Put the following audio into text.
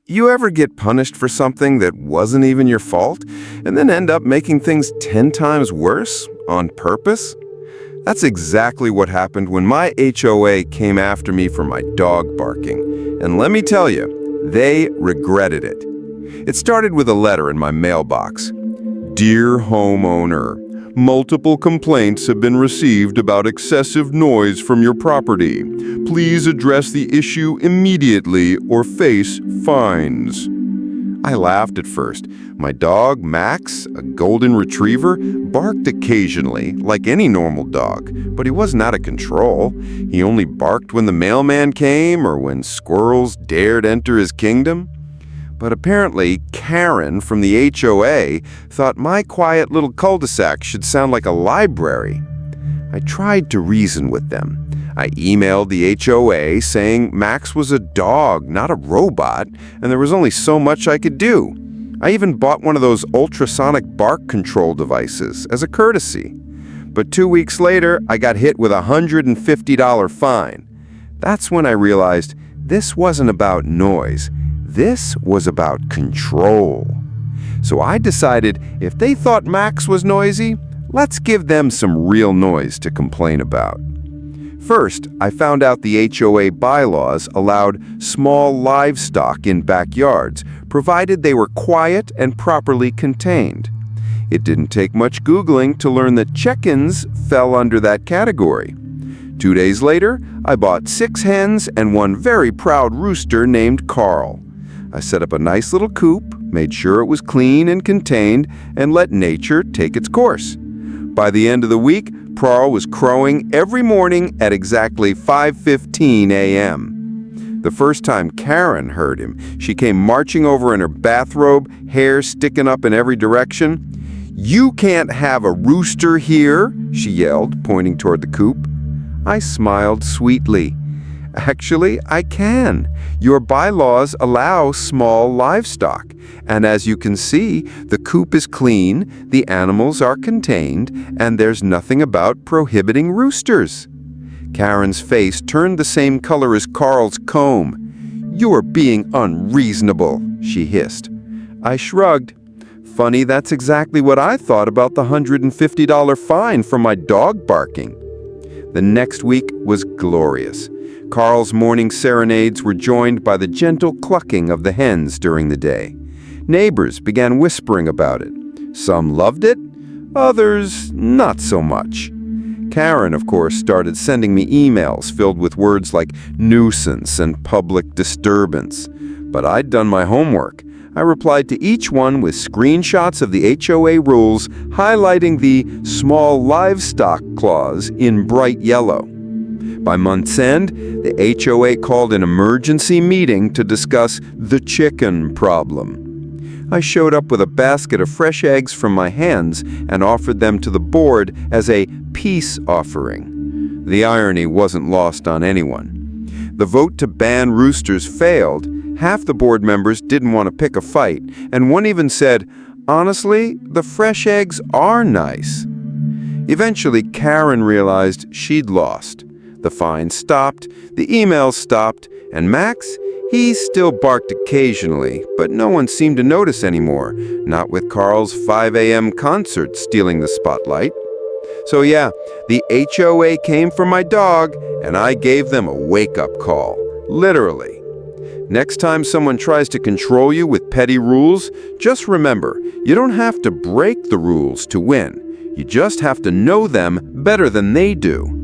You ever get punished for something that wasn't even your fault, and then end up making things 10 times worse on purpose? That's exactly what happened when my HOA came after me for my dog barking. And let me tell you, they regretted it. It started with a letter in my mailbox. Dear homeowner, multiple complaints have been received about excessive noise from your property. Please address the issue immediately or face fines. I laughed at first. My dog, Max, a golden retriever, barked occasionally, like any normal dog, but he wasn't out of control. He only barked when the mailman came or when squirrels dared enter his kingdom. But apparently, Karen from the HOA thought my quiet little cul-de-sac should sound like a library. I tried to reason with them. I emailed the HOA saying Max was a dog, not a robot, and there was only so much I could do. I even bought one of those ultrasonic bark control devices as a courtesy. But 2 weeks later, I got hit with a $150 fine. That's when I realized this wasn't about noise. This was about control. So I decided if they thought Max was noisy, let's give them some real noise to complain about. First, I found out the HOA bylaws allowed small livestock in backyards, provided they were quiet and properly contained. It didn't take much Googling to learn that chickens fell under that category. 2 days later, I bought 6 hens and one very proud rooster named Carl. I set up a nice little coop, made sure it was clean and contained, and let nature take its course. By the end of the week, Carl was crowing every morning at exactly 5:15 a.m. The first time Karen heard him, she came marching over in her bathrobe, hair sticking up in every direction. "You can't have a rooster here," she yelled, pointing toward the coop. I smiled sweetly. Actually, I can. Your bylaws allow small livestock. And as you can see, the coop is clean, the animals are contained, and there's nothing about prohibiting roosters. Karen's face turned the same color as Carl's comb. "You're being unreasonable," she hissed. I shrugged. Funny, that's exactly what I thought about the $150 fine for my dog barking. The next week was glorious. Carl's morning serenades were joined by the gentle clucking of the hens during the day. Neighbors began whispering about it. Some loved it, others not so much. Karen, of course, started sending me emails filled with words like nuisance and public disturbance. But I'd done my homework. I replied to each one with screenshots of the HOA rules, highlighting the small livestock clause in bright yellow. By month's end, the HOA called an emergency meeting to discuss the chicken problem. I showed up with a basket of fresh eggs from my hens and offered them to the board as a peace offering. The irony wasn't lost on anyone. The vote to ban roosters failed. Half the board members didn't want to pick a fight, and one even said, "Honestly, the fresh eggs are nice." Eventually, Karen realized she'd lost. The fine stopped, the emails stopped, and Max, he still barked occasionally, but no one seemed to notice anymore, not with Carl's 5 a.m. concert stealing the spotlight. So yeah, the HOA came for my dog, and I gave them a wake-up call, literally. Next time someone tries to control you with petty rules, just remember, you don't have to break the rules to win. You just have to know them better than they do.